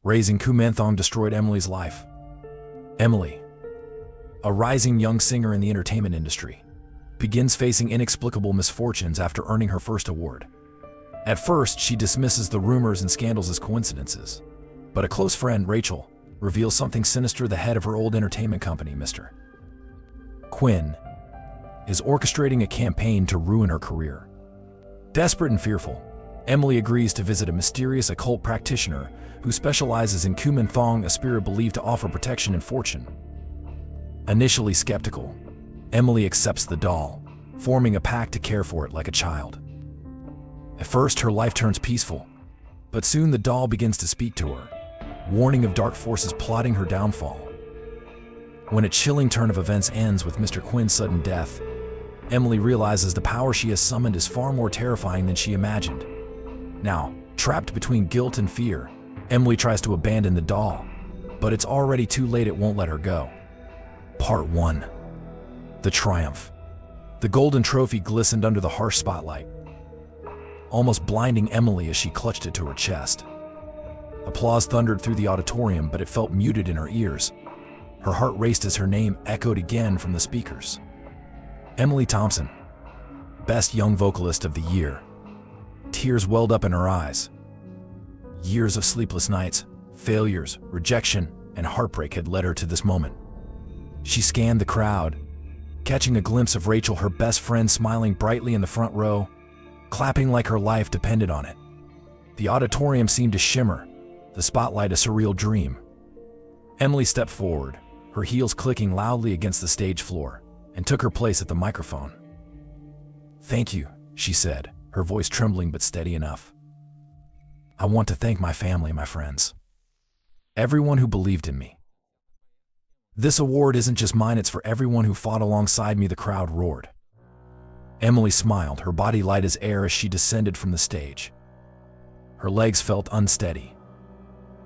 Raising Kumanthong destroyed Emily's life. Emily, a rising young singer in the entertainment industry, begins facing inexplicable misfortunes after earning her first award. At first, she dismisses the rumors and scandals as coincidences. But a close friend, Rachel, reveals something sinister. The head of her old entertainment company, Mr. Quinn, is orchestrating a campaign to ruin her career. Desperate and fearful, Emily agrees to visit a mysterious occult practitioner who specializes in Kumanthong, a spirit believed to offer protection and fortune. Initially skeptical, Emily accepts the doll, forming a pact to care for it like a child. At first, her life turns peaceful, but soon the doll begins to speak to her, warning of dark forces plotting her downfall. When a chilling turn of events ends with Mr. Quinn's sudden death, Emily realizes the power she has summoned is far more terrifying than she imagined. Now, trapped between guilt and fear, Emily tries to abandon the doll, but it's already too late. It won't let her go. Part 1. The Triumph. The golden trophy glistened under the harsh spotlight, almost blinding Emily as she clutched it to her chest. Applause thundered through the auditorium, but it felt muted in her ears. Her heart raced as her name echoed again from the speakers. Emily Thompson, Best Young Vocalist of the Year. Tears welled up in her eyes. Years of sleepless nights, failures, rejection, and heartbreak had led her to this moment. She scanned the crowd, catching a glimpse of Rachel, her best friend, smiling brightly in the front row, clapping like her life depended on it. The auditorium seemed to shimmer, the spotlight a surreal dream. Emily stepped forward, her heels clicking loudly against the stage floor, and took her place at the microphone. "Thank you," she said, her voice trembling but steady enough. "I want to thank my family, my friends, everyone who believed in me. This award isn't just mine, it's for everyone who fought alongside me," the crowd roared. Emily smiled, her body light as air as she descended from the stage. Her legs felt unsteady,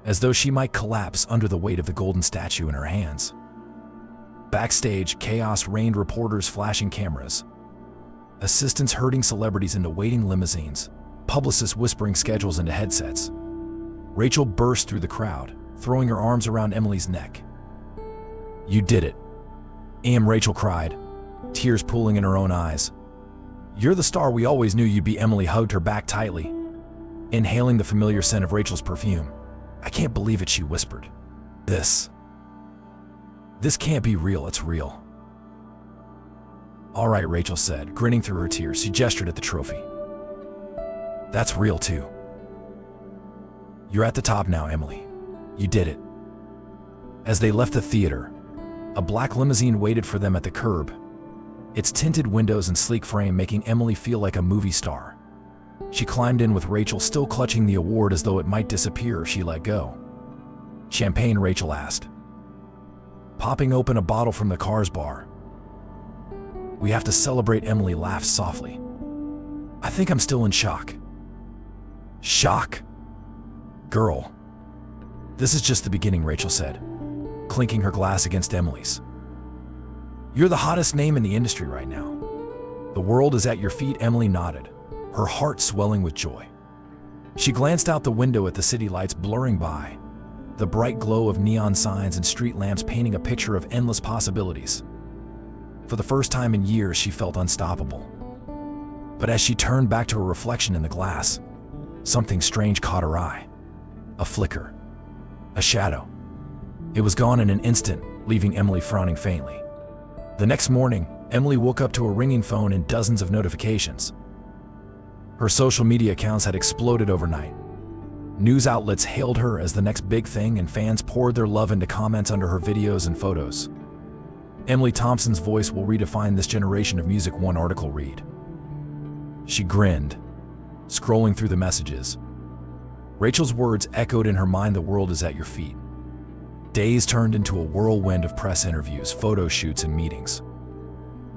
as though she might collapse under the weight of the golden statue in her hands. Backstage, chaos reigned, reporters flashing cameras, assistants herding celebrities into waiting limousines, publicists whispering schedules into headsets. Rachel burst through the crowd, throwing her arms around Emily's neck. "You did it," Rachel cried, tears pooling in her own eyes. "You're the star we always knew you'd be." Emily hugged her back tightly, inhaling the familiar scent of Rachel's perfume. "I can't believe it," she whispered. This can't be real. It's real." "All right," Rachel said, grinning through her tears. She gestured at the trophy. "That's real too. You're at the top now, Emily. You did it." As they left the theater, a black limousine waited for them at the curb, its tinted windows and sleek frame making Emily feel like a movie star. She climbed in with Rachel, still clutching the award as though it might disappear if she let go. "Champagne?" Rachel asked, popping open a bottle from the car's bar. "We have to celebrate." Emily laughed softly. "I think I'm still in shock." "Shock? Girl, this is just the beginning," Rachel said, clinking her glass against Emily's. "You're the hottest name in the industry right now. The world is at your feet." Emily nodded, her heart swelling with joy. She glanced out the window at the city lights blurring by, the bright glow of neon signs and street lamps painting a picture of endless possibilities. For the first time in years, she felt unstoppable. But as she turned back to her reflection in the glass, something strange caught her eye. A flicker, a shadow. It was gone in an instant, leaving Emily frowning faintly. The next morning, Emily woke up to a ringing phone and dozens of notifications. Her social media accounts had exploded overnight. News outlets hailed her as the next big thing, and fans poured their love into comments under her videos and photos. "Emily Thompson's voice will redefine this generation of music," one article read. She grinned, scrolling through the messages. Rachel's words echoed in her mind, "The world is at your feet." Days turned into a whirlwind of press interviews, photo shoots, and meetings.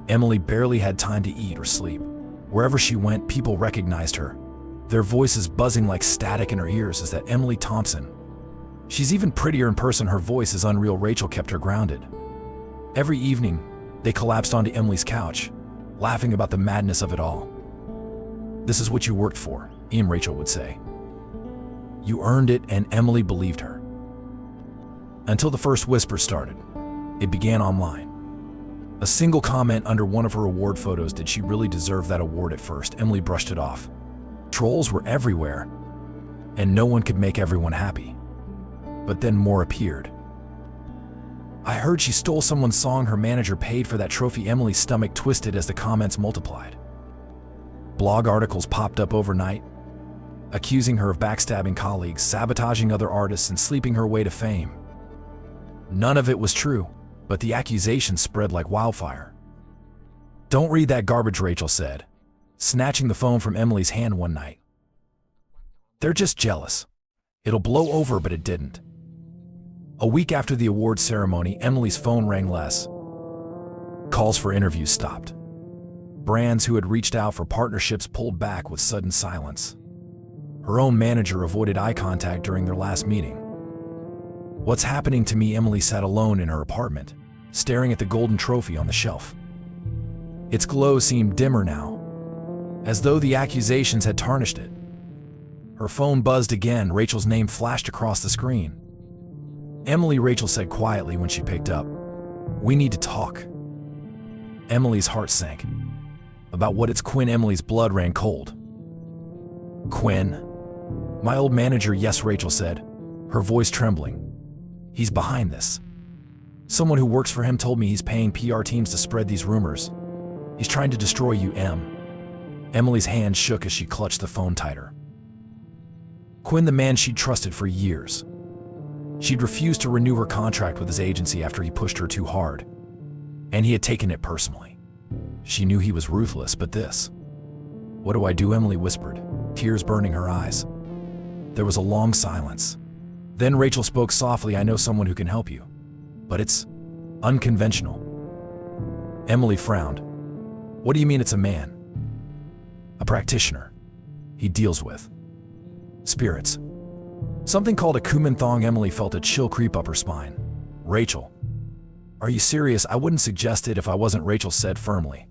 Emily barely had time to eat or sleep. Wherever she went, people recognized her, their voices buzzing like static in her ears. "Is that Emily Thompson? She's even prettier in person. Her voice is unreal." Rachel kept her grounded. Every evening, they collapsed onto Emily's couch, laughing about the madness of it all. "This is what you worked for," Rachel would say. "You earned it," and Emily believed her. Until the first whisper started. It began online. A single comment under one of her award photos. Did she really deserve that award? At first, Emily brushed it off. Trolls were everywhere, and no one could make everyone happy. But then more appeared. I heard she stole someone's song. Her manager paid for that trophy. Emily's stomach twisted as the comments multiplied. Blog articles popped up overnight, accusing her of backstabbing colleagues, sabotaging other artists, and sleeping her way to fame. None of it was true, but the accusations spread like wildfire. Don't read that garbage, Rachel said, snatching the phone from Emily's hand one night. They're just jealous. It'll blow over, but it didn't. A week after the award ceremony, Emily's phone rang less. Calls for interviews stopped. Brands who had reached out for partnerships pulled back with sudden silence. Her own manager avoided eye contact during their last meeting. What's happening to me? Emily sat alone in her apartment, staring at the golden trophy on the shelf. Its glow seemed dimmer now, as though the accusations had tarnished it. Her phone buzzed again. Rachel's name flashed across the screen. Emily, Rachel said quietly when she picked up. We need to talk. Emily's heart sank. About what? It's Quinn. Emily's blood ran cold. Quinn? My old manager. Yes, Rachel said, her voice trembling. He's behind this. Someone who works for him told me he's paying PR teams to spread these rumors. He's trying to destroy you, Em. Emily's hand shook as she clutched the phone tighter. Quinn, the man she'd trusted for years. She'd refused to renew her contract with his agency after he pushed her too hard, and he had taken it personally. She knew he was ruthless, but this... What do I do? Emily whispered, tears burning her eyes. There was a long silence. Then Rachel spoke softly. I know someone who can help you, but it's unconventional. Emily frowned. What do you mean? It's a man? A practitioner. He deals with spirits. Something called a Kumanthong. Emily felt a chill creep up her spine. Rachel, are you serious? I wouldn't suggest it if I wasn't, Rachel said firmly.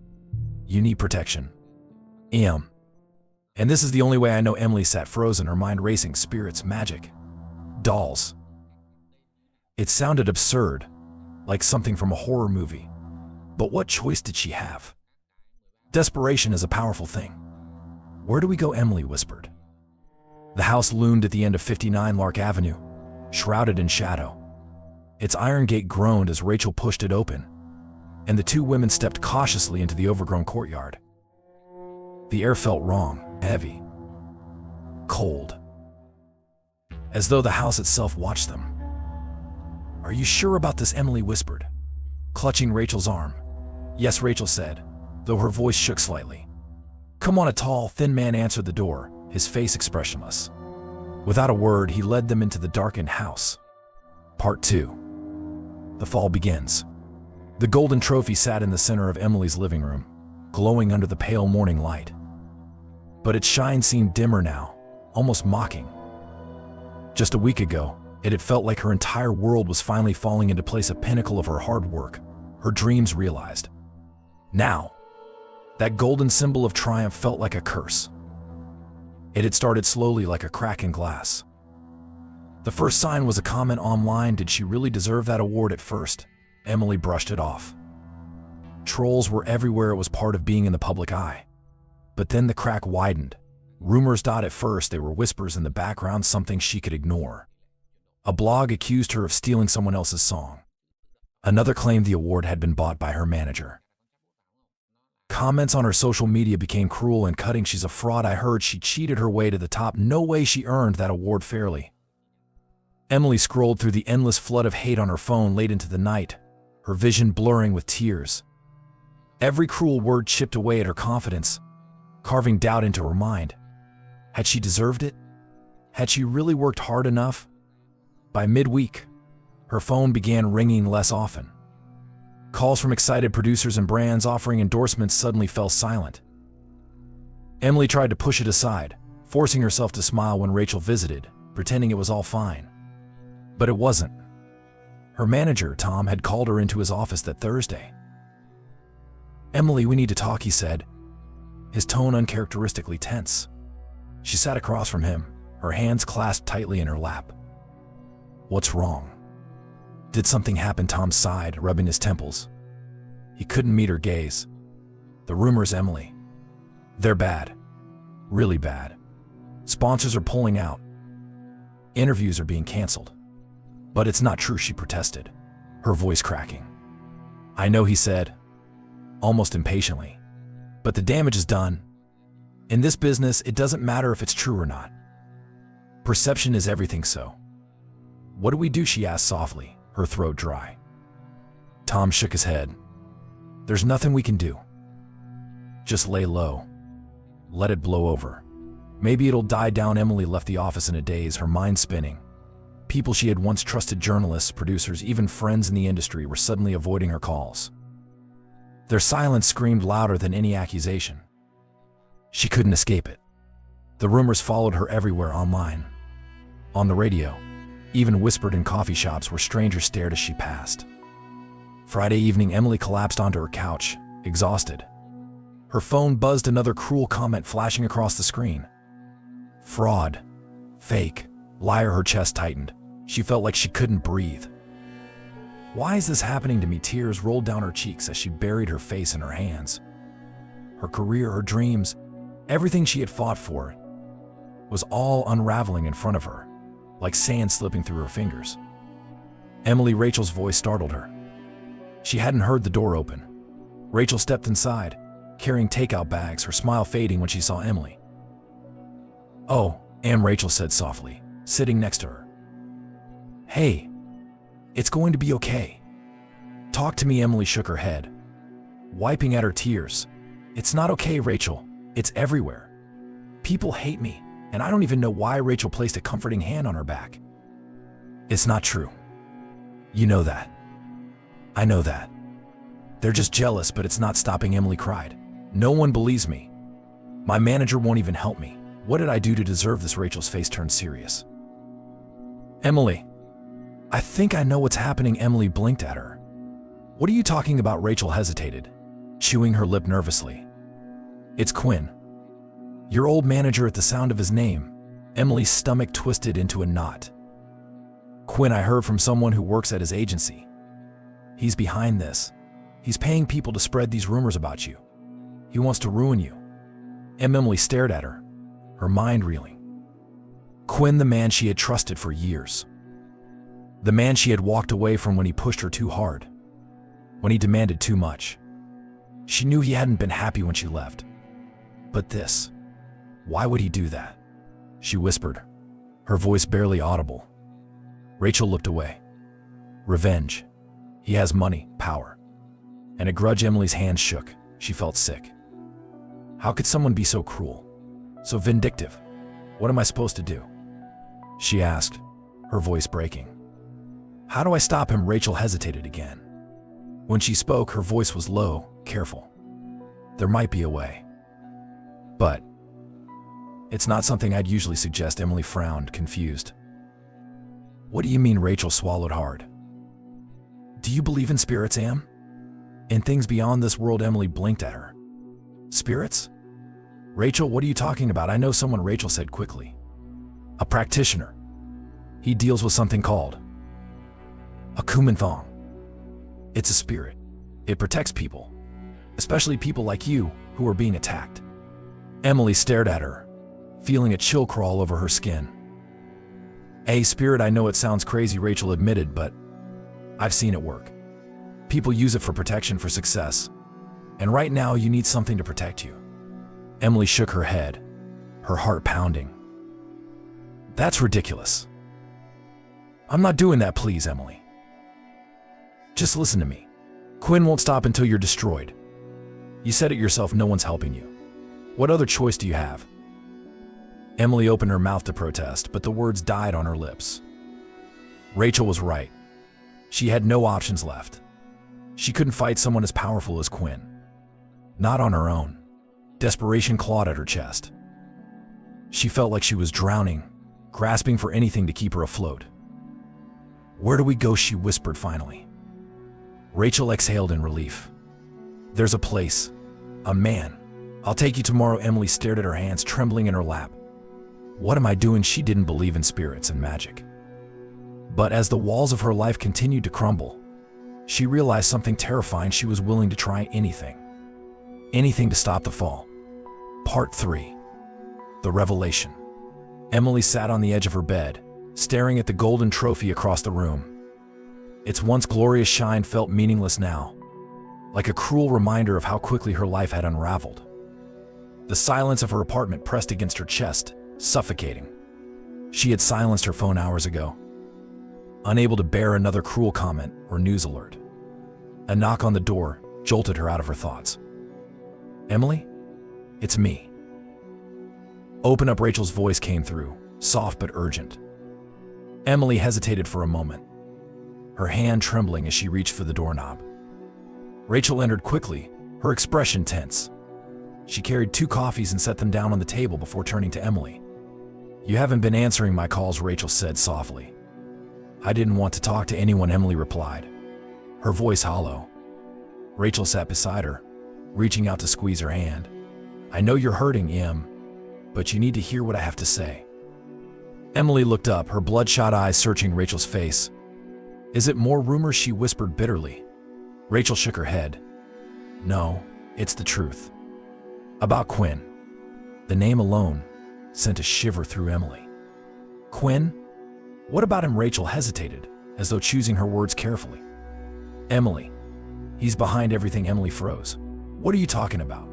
You need protection. And this is the only way I know. Emily sat frozen, her mind racing. Spirits, magic, dolls. It sounded absurd, like something from a horror movie. But what choice did she have? Desperation is a powerful thing. Where do we go? Emily whispered. The house loomed at the end of 59 Lark Avenue, shrouded in shadow. Its iron gate groaned as Rachel pushed it open, and the two women stepped cautiously into the overgrown courtyard. The air felt wrong, heavy, cold, as though the house itself watched them. Are you sure about this? Emily whispered, clutching Rachel's arm. Yes, Rachel said, though her voice shook slightly. Come on. A tall, thin man answered the door, his face expressionless. Without a word, he led them into the darkened house. Part 2. The fall begins. The golden trophy sat in the center of Emily's living room, glowing under the pale morning light. But its shine seemed dimmer now, almost mocking. Just a week ago, it had felt like her entire world was finally falling into place, a pinnacle of her hard work, her dreams realized. Now, that golden symbol of triumph felt like a curse. It had started slowly, like a crack in glass. The first sign was a comment online. Did she really deserve that award? At first, Emily brushed it off. Trolls were everywhere. It was part of being in the public eye. But then the crack widened. Rumors. At first, they were whispers in the background, something she could ignore. A blog accused her of stealing someone else's song. Another claimed the award had been bought by her manager. Comments on her social media became cruel and cutting. She's a fraud. I heard she cheated her way to the top. No way she earned that award fairly. Emily scrolled through the endless flood of hate on her phone late into the night, her vision blurring with tears. Every cruel word chipped away at her confidence, carving doubt into her mind. Had she deserved it? Had she really worked hard enough? By midweek, her phone began ringing less often. Calls from excited producers and brands offering endorsements suddenly fell silent. Emily tried to push it aside, forcing herself to smile when Rachel visited, pretending it was all fine. But it wasn't. Her manager, Tom, had called her into his office that Thursday. Emily, we need to talk, he said, his tone uncharacteristically tense. She sat across from him, her hands clasped tightly in her lap. What's wrong? Did something happen? Tom sighed, rubbing his temples. He couldn't meet her gaze. The rumors, Emily. They're bad. Really bad. Sponsors are pulling out. Interviews are being canceled. But it's not true, she protested, her voice cracking. I know, he said, almost impatiently. But the damage is done. In this business, it doesn't matter if it's true or not. Perception is everything, so. What do we do? She asked softly, her throat dry. Tom shook his head. There's nothing we can do. Just lay low. Let it blow over. Maybe it'll die down. Emily left the office in a daze, her mind spinning. People she had once trusted, journalists, producers, even friends in the industry, were suddenly avoiding her calls. Their silence screamed louder than any accusation. She couldn't escape it. The rumors followed her everywhere, online, on the radio, even whispered in coffee shops where strangers stared as she passed. Friday evening, Emily collapsed onto her couch, exhausted. Her phone buzzed, another cruel comment flashing across the screen. Fraud. Fake. Liar. Her chest tightened. She felt like she couldn't breathe. Why is this happening to me? Tears rolled down her cheeks as she buried her face in her hands. Her career, her dreams, everything she had fought for, was all unraveling in front of her, like sand slipping through her fingers. Emily, Rachel's voice startled her. She hadn't heard the door open. Rachel stepped inside, carrying takeout bags, her smile fading when she saw Emily. Oh, Rachel said softly, sitting next to her. Hey, it's going to be okay. Talk to me. Emily shook her head, wiping at her tears. It's not okay, Rachel. It's everywhere. People hate me, and I don't even know why. Rachel placed a comforting hand on her back. It's not true. You know that. I know that. They're just jealous, but it's not stopping. Emily cried. No one believes me. My manager won't even help me. What did I do to deserve this? Rachel's face turned serious. Emily, I think I know what's happening. Emily blinked at her. What are you talking about? Rachel hesitated, chewing her lip nervously. It's Quinn. Your old manager. At the sound of his name, Emily's stomach twisted into a knot. Quinn, I heard from someone who works at his agency. He's behind this. He's paying people to spread these rumors about you. He wants to ruin you. Emily stared at her, her mind reeling. Quinn, the man she had trusted for years. The man she had walked away from when he pushed her too hard, when he demanded too much. She knew he hadn't been happy when she left. But this, why would he do that? She whispered, her voice barely audible. Rachel looked away. Revenge. He has money, power, and a grudge. Emily's hands shook. She felt sick. How could someone be so cruel, so vindictive? What am I supposed to do? She asked, her voice breaking. How do I stop him? Rachel hesitated again. When she spoke, her voice was low, careful. There might be a way. But it's not something I'd usually suggest. Emily frowned, confused. What do you mean? Rachel swallowed hard. Do you believe in spirits, Em? In things beyond this world? Emily blinked at her. Spirits? Rachel, what are you talking about? I know someone, Rachel said quickly. A practitioner. He deals with something called a Kumanthong. It's a spirit. It protects people, especially people like you who are being attacked. Emily stared at her, feeling a chill crawl over her skin. A spirit? I know it sounds crazy, Rachel admitted, but I've seen it work. People use it for protection, for success. And right now you need something to protect you. Emily shook her head, her heart pounding. That's ridiculous. I'm not doing that, please, Emily. Just listen to me. Quinn won't stop until you're destroyed. You said it yourself, no one's helping you. What other choice do you have? Emily opened her mouth to protest, but the words died on her lips. Rachel was right. She had no options left. She couldn't fight someone as powerful as Quinn. Not on her own. Desperation clawed at her chest. She felt like she was drowning, grasping for anything to keep her afloat. Where do we go? She whispered finally. Rachel exhaled in relief. There's a place. A man. I'll take you tomorrow. Emily stared at her hands trembling in her lap. What am I doing? She didn't believe in spirits and magic. But as the walls of her life continued to crumble, she realized something terrifying. She was willing to try anything. Anything to stop the fall. Part 3. The Revelation. Emily sat on the edge of her bed, staring at the golden trophy across the room. Its once glorious shine felt meaningless now, like a cruel reminder of how quickly her life had unraveled. The silence of her apartment pressed against her chest, suffocating. She had silenced her phone hours ago, unable to bear another cruel comment or news alert. A knock on the door jolted her out of her thoughts. "Emily? It's me." "Open up," Rachel's voice came through, soft but urgent. Emily hesitated for a moment, her hand trembling as she reached for the doorknob. Rachel entered quickly, her expression tense. She carried 2 coffees and set them down on the table before turning to Emily. "You haven't been answering my calls," Rachel said softly. "I didn't want to talk to anyone," Emily replied, her voice hollow. Rachel sat beside her, reaching out to squeeze her hand. "I know you're hurting, Em, but you need to hear what I have to say." Emily looked up, her bloodshot eyes searching Rachel's face. "Is it more rumors?" she whispered bitterly. Rachel shook her head. "No, it's the truth. About Quinn." The name alone sent a shiver through Emily. "Quinn? What about him?" Rachel hesitated, as though choosing her words carefully. "Emily, he's behind everything." Emily froze. "What are you talking about?"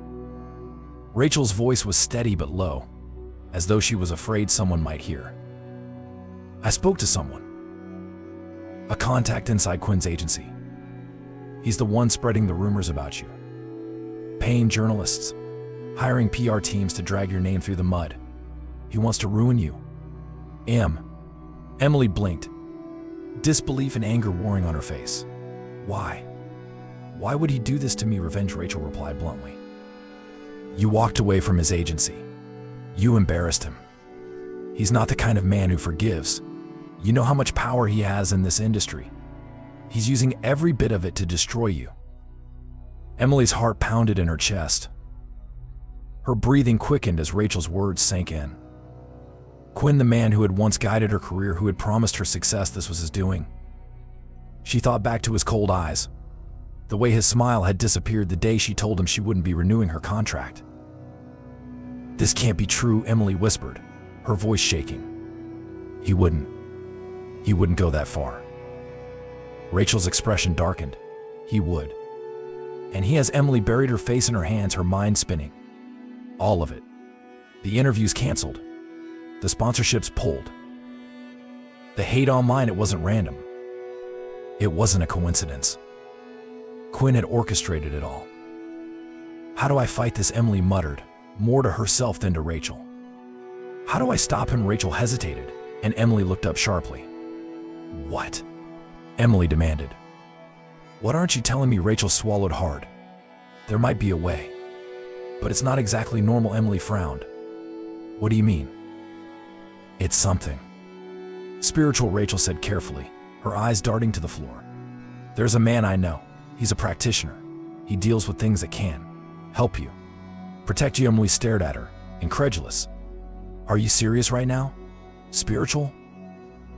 Rachel's voice was steady but low, as though she was afraid someone might hear. "I spoke to someone. A contact inside Quinn's agency. He's the one spreading the rumors about you. Paying journalists, hiring PR teams to drag your name through the mud. He wants to ruin you." Emily blinked, disbelief and anger warring on her face. "Why? Why would he do this to me?" "Revenge," Rachel replied bluntly. "You walked away from his agency. You embarrassed him. He's not the kind of man who forgives. You know how much power he has in this industry. He's using every bit of it to destroy you." Emily's heart pounded in her chest. Her breathing quickened as Rachel's words sank in. Quinn, the man who had once guided her career, who had promised her success, this was his doing. She thought back to his cold eyes, the way his smile had disappeared the day she told him she wouldn't be renewing her contract. "This can't be true," Emily whispered, her voice shaking. He wouldn't go that far." Rachel's expression darkened. "He would. And he has." Emily buried her face in her hands, her mind spinning. "All of it. The interviews canceled. The sponsorships pulled. The hate online, it wasn't random. It wasn't a coincidence. Quinn had orchestrated it all." "How do I fight this?" Emily muttered, more to herself than to Rachel. "How do I stop him?" Rachel hesitated, and Emily looked up sharply. "What?" Emily demanded. "What aren't you telling me?" Rachel swallowed hard. "There might be a way, but it's not exactly normal." Emily frowned. "What do you mean?" "It's something spiritual," Rachel said carefully, her eyes darting to the floor. "There's a man I know. He's a practitioner. He deals with things that can help you, protect you." Emily stared at her, incredulous. "Are you serious right now? Spiritual?"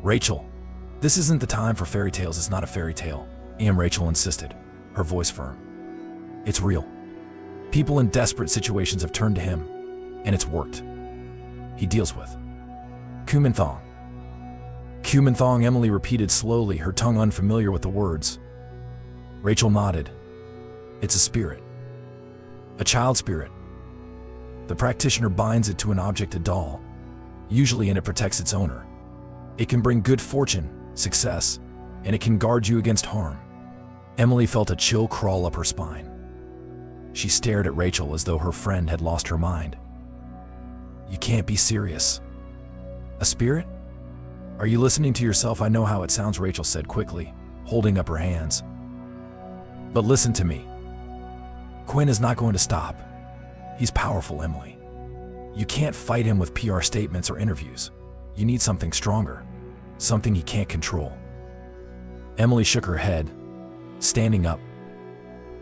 "Rachel, this isn't the time for fairy tales." "It's not a fairy tale," Rachel insisted, her voice firm. "It's real. People in desperate situations have turned to him, and it's worked. He deals with Kumanthong." "Kumanthong," Emily repeated slowly, her tongue unfamiliar with the words. Rachel nodded. "It's a spirit. A child spirit. The practitioner binds it to an object, a doll, usually, and it protects its owner. It can bring good fortune, success, and it can guard you against harm." Emily felt a chill crawl up her spine. She stared at Rachel as though her friend had lost her mind. "You can't be serious. A spirit? Are you listening to yourself?" "I know how it sounds," Rachel said quickly, holding up her hands. "But listen to me. Quinn is not going to stop. He's powerful, Emily. You can't fight him with PR statements or interviews. You need something stronger, something he can't control." Emily shook her head, standing up.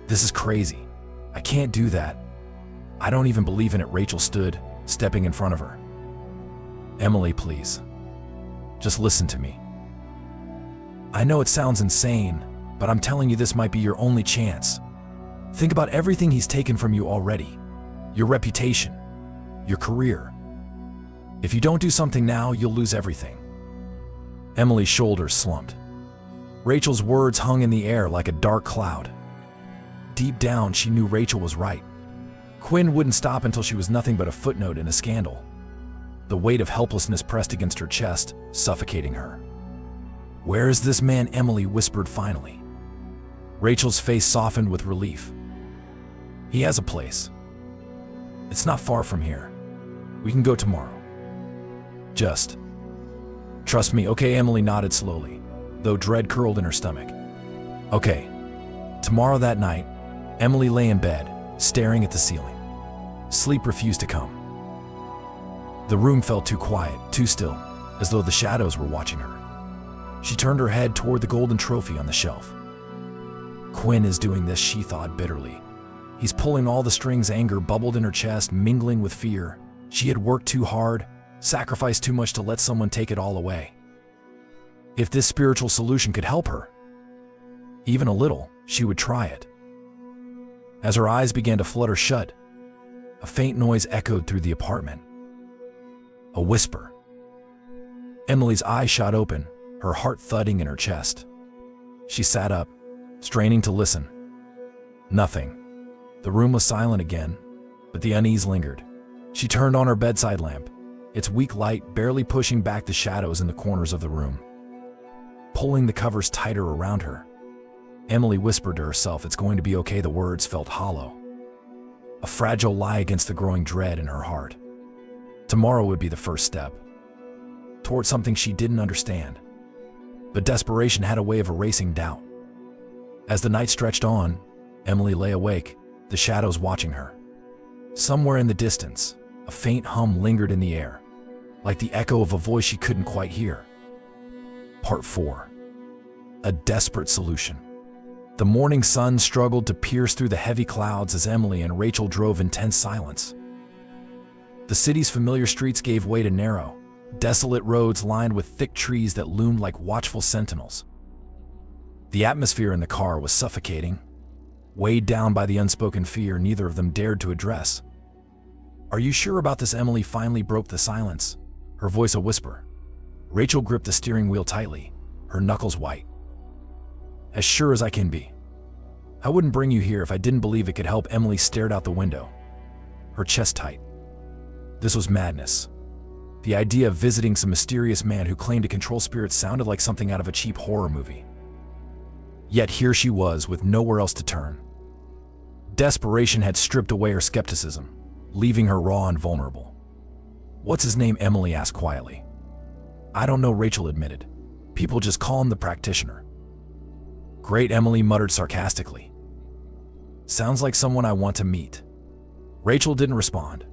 "This is crazy. I can't do that. I don't even believe in it." Rachel stood, stepping in front of her. "Emily, please. Just listen to me. I know it sounds insane, but I'm telling you this might be your only chance. Think about everything he's taken from you already. Your reputation, your career. If you don't do something now, you'll lose everything. Emily's shoulders slumped. Rachel's words hung in the air like a dark cloud. Deep down, she knew Rachel was right. Quinn wouldn't stop until she was nothing but a footnote in a scandal. The weight of helplessness pressed against her chest, suffocating her. "Where is this man?" Emily whispered finally. Rachel's face softened with relief. "He has a place. It's not far from here. We can go tomorrow. Just trust me, okay?" Emily nodded slowly, though dread curled in her stomach. "Okay." Tomorrow that night, Emily lay in bed, staring at the ceiling. Sleep refused to come. The room felt too quiet, too still, as though the shadows were watching her. She turned her head toward the golden trophy on the shelf. Quinn is doing this, she thought bitterly. He's pulling all the strings. Anger bubbled in her chest, mingling with fear. She had worked too hard, sacrificed too much to let someone take it all away. If this spiritual solution could help her, even a little, she would try it. As her eyes began to flutter shut, a faint noise echoed through the apartment. A whisper. Emily's eyes shot open, her heart thudding in her chest. She sat up, straining to listen. Nothing. The room was silent again, but the unease lingered. She turned on her bedside lamp, its weak light barely pushing back the shadows in the corners of the room. Pulling the covers tighter around her, Emily whispered to herself, "It's going to be okay." The words felt hollow, a fragile lie against the growing dread in her heart. Tomorrow would be the first step toward something she didn't understand. But desperation had a way of erasing doubt. As the night stretched on, Emily lay awake, the shadows watching her. Somewhere in the distance, a faint hum lingered in the air, like the echo of a voice she couldn't quite hear. Part 4. A desperate solution. The morning sun struggled to pierce through the heavy clouds as Emily and Rachel drove in tense silence. The city's familiar streets gave way to narrow, desolate roads lined with thick trees that loomed like watchful sentinels. The atmosphere in the car was suffocating, weighed down by the unspoken fear neither of them dared to address. "Are you sure about this?" Emily finally broke the silence, her voice a whisper. Rachel gripped the steering wheel tightly, her knuckles white. "As sure as I can be. I wouldn't bring you here if I didn't believe it could help." Emily stared out the window, her chest tight. This was madness. The idea of visiting some mysterious man who claimed to control spirits sounded like something out of a cheap horror movie. Yet here she was with nowhere else to turn. Desperation had stripped away her skepticism, leaving her raw and vulnerable. "What's his name?" Emily asked quietly. "I don't know," Rachel admitted. "People just call him the practitioner." "Great," Emily muttered sarcastically. "Sounds like someone I want to meet." Rachel didn't respond.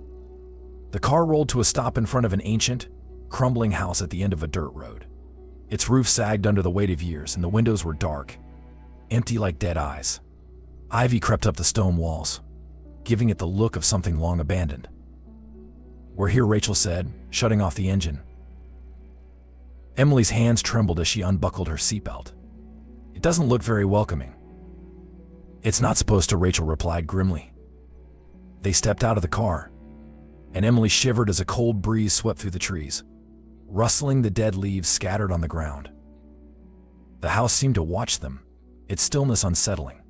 The car rolled to a stop in front of an ancient, crumbling house at the end of a dirt road. Its roof sagged under the weight of years, and the windows were dark, empty like dead eyes. Ivy crept up the stone walls, giving it the look of something long abandoned. "We're here," Rachel said, shutting off the engine. Emily's hands trembled as she unbuckled her seatbelt. "It doesn't look very welcoming." "It's not supposed to," Rachel replied grimly. They stepped out of the car, and Emily shivered as a cold breeze swept through the trees, rustling the dead leaves scattered on the ground. The house seemed to watch them, its stillness unsettling.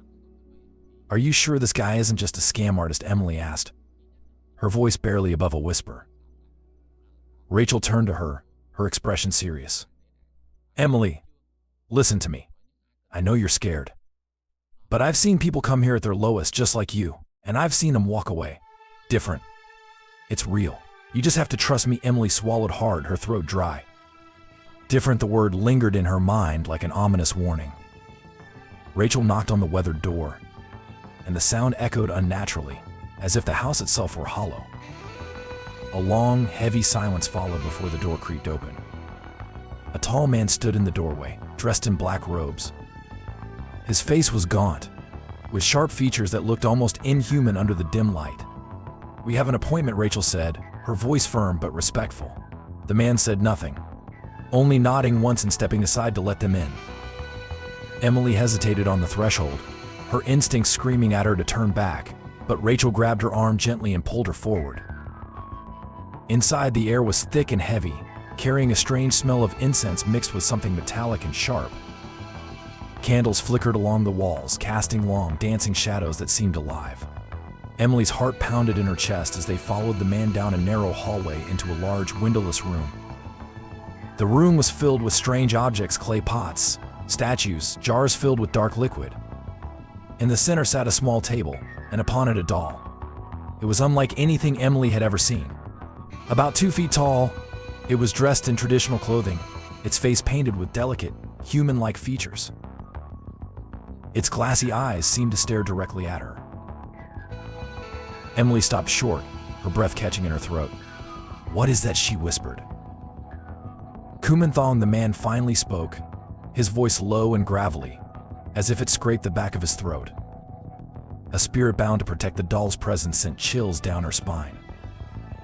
"Are you sure this guy isn't just a scam artist?" Emily asked, her voice barely above a whisper. Rachel turned to her, her expression serious. "Emily, listen to me. I know you're scared. But I've seen people come here at their lowest just like you, and I've seen them walk away. Different. It's real. You just have to trust me." Emily swallowed hard, her throat dry. Different, the word lingered in her mind like an ominous warning. Rachel knocked on the weathered door, and the sound echoed unnaturally, as if the house itself were hollow. A long, heavy silence followed before the door creaked open. A tall man stood in the doorway, dressed in black robes. His face was gaunt, with sharp features that looked almost inhuman under the dim light. "We have an appointment," Rachel said, her voice firm but respectful. The man said nothing, only nodding once and stepping aside to let them in. Emily hesitated on the threshold, her instincts screaming at her to turn back, but Rachel grabbed her arm gently and pulled her forward. Inside, the air was thick and heavy, carrying a strange smell of incense mixed with something metallic and sharp. Candles flickered along the walls, casting long, dancing shadows that seemed alive. Emily's heart pounded in her chest as they followed the man down a narrow hallway into a large, windowless room. The room was filled with strange objects: clay pots, statues, jars filled with dark liquid. In the center sat a small table, and upon it a doll. It was unlike anything Emily had ever seen. About 2 feet tall, it was dressed in traditional clothing, its face painted with delicate, human-like features. Its glassy eyes seemed to stare directly at her. Emily stopped short, her breath catching in her throat. "What is that?" she whispered. Kumanthong, the man, finally spoke, his voice low and gravelly, as if it scraped the back of his throat. A spirit bound to protect the doll's presence sent chills down her spine.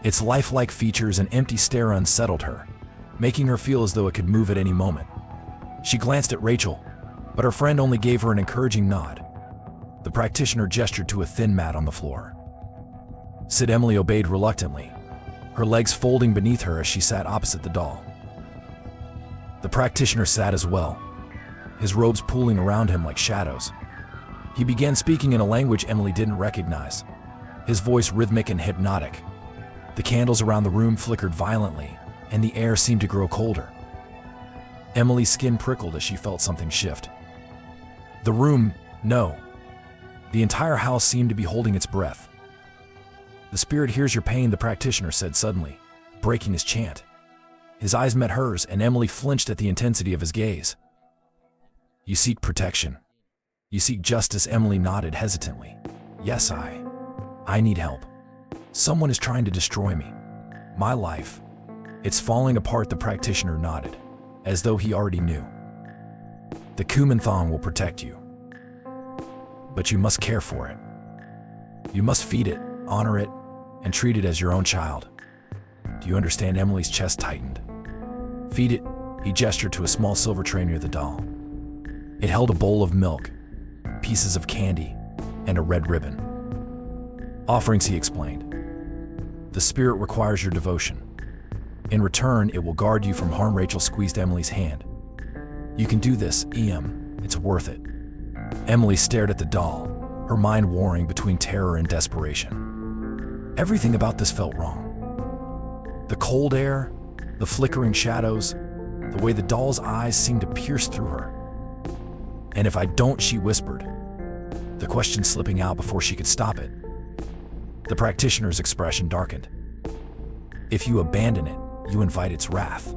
Its lifelike features and empty stare unsettled her, making her feel as though it could move at any moment. She glanced at Rachel, but her friend only gave her an encouraging nod. The practitioner gestured to a thin mat on the floor. Sid. Emily obeyed reluctantly, her legs folding beneath her as she sat opposite the doll. The practitioner sat as well, his robes pooling around him like shadows. He began speaking in a language Emily didn't recognize, his voice rhythmic and hypnotic. The candles around the room flickered violently, and the air seemed to grow colder. Emily's skin prickled as she felt something shift. The room, no. The entire house seemed to be holding its breath. "The spirit hears your pain," the practitioner said suddenly, breaking his chant. His eyes met hers, and Emily flinched at the intensity of his gaze. "You seek protection. You seek justice." Emily nodded hesitantly. "Yes, I need help. Someone is trying to destroy me. My life. It's falling apart." The practitioner nodded, as though he already knew. "The Kumanthong will protect you. But you must care for it. You must feed it, honor it, and treat it as your own child. Do you understand?" Emily's chest tightened. "Feed it," he gestured to a small silver tray near the doll. It held a bowl of milk, pieces of candy, and a red ribbon. "Offerings," he explained. "The spirit requires your devotion. In return, it will guard you from harm." Rachel squeezed Emily's hand. "You can do this, Em. It's worth it." Emily stared at the doll, her mind warring between terror and desperation. Everything about this felt wrong. The cold air, the flickering shadows, the way the doll's eyes seemed to pierce through her. "And if I don't?" she whispered, the question slipping out before she could stop it. The practitioner's expression darkened. "If you abandon it, you invite its wrath.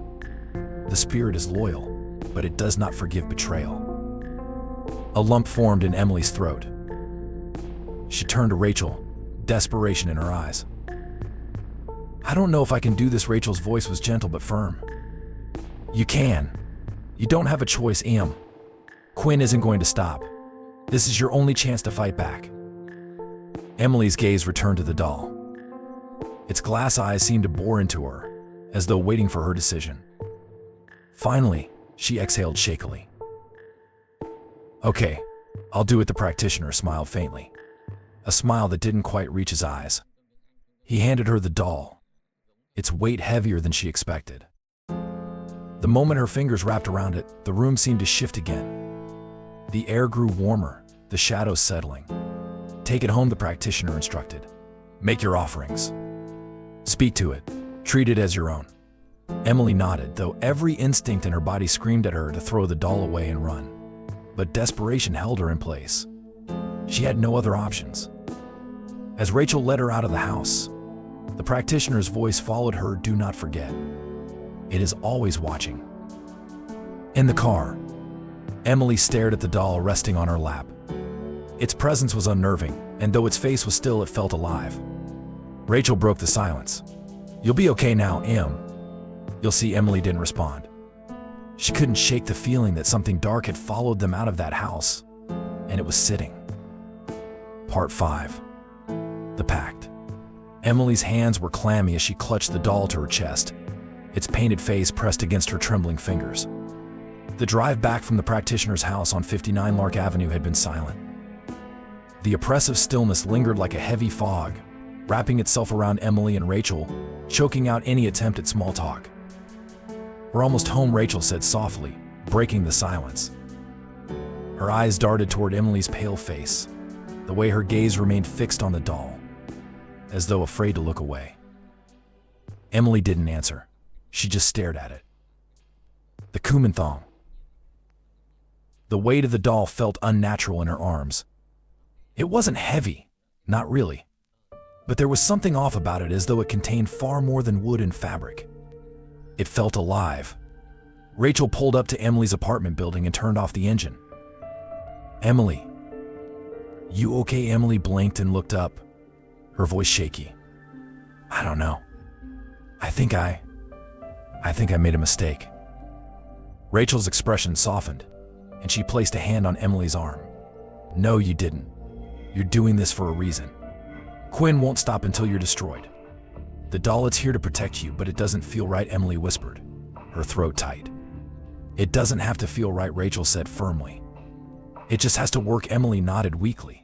The spirit is loyal, but it does not forgive betrayal." A lump formed in Emily's throat. She turned to Rachel, desperation in her eyes. "I don't know if I can do this." Rachel's voice was gentle but firm. "You can. You don't have a choice, Em. Quinn isn't going to stop. This is your only chance to fight back." Emily's gaze returned to the doll. Its glass eyes seemed to bore into her, as though waiting for her decision. Finally, she exhaled shakily. "Okay, I'll do it." The practitioner smiled faintly, a smile that didn't quite reach his eyes. He handed her the doll, its weight heavier than she expected. The moment her fingers wrapped around it, the room seemed to shift again. The air grew warmer, the shadows settling. "Take it home," the practitioner instructed. "Make your offerings. Speak to it. Treat it as your own." Emily nodded, though every instinct in her body screamed at her to throw the doll away and run. But desperation held her in place. She had no other options. As Rachel led her out of the house, the practitioner's voice followed her. "Do not forget. It is always watching." In the car, Emily stared at the doll resting on her lap. Its presence was unnerving, and though its face was still, it felt alive. Rachel broke the silence. "You'll be okay now, Em." "You'll see." Emily didn't respond. She couldn't shake the feeling that something dark had followed them out of that house, and it was sitting. Part 5. The Pact. Emily's hands were clammy as she clutched the doll to her chest, its painted face pressed against her trembling fingers. The drive back from the practitioner's house on 59 Lark Avenue had been silent. The oppressive stillness lingered like a heavy fog, wrapping itself around Emily and Rachel, choking out any attempt at small talk. "We're almost home," Rachel said softly, breaking the silence. Her eyes darted toward Emily's pale face, the way her gaze remained fixed on the doll, as though afraid to look away. Emily didn't answer. She just stared at it. The Kumanthong. The weight of the doll felt unnatural in her arms. It wasn't heavy, not really, but there was something off about it, as though it contained far more than wood and fabric. It felt alive. Rachel pulled up to Emily's apartment building and turned off the engine. "Emily, you okay?" Emily blinked and looked up, her voice shaky. "I don't know. I think I made a mistake." Rachel's expression softened, and she placed a hand on Emily's arm. "No, you didn't. You're doing this for a reason. Quinn won't stop until you're destroyed. The doll is here to protect you, but it doesn't feel right," Emily whispered, her throat tight. "It doesn't have to feel right," Rachel said firmly. "It just has to work." Emily nodded weakly,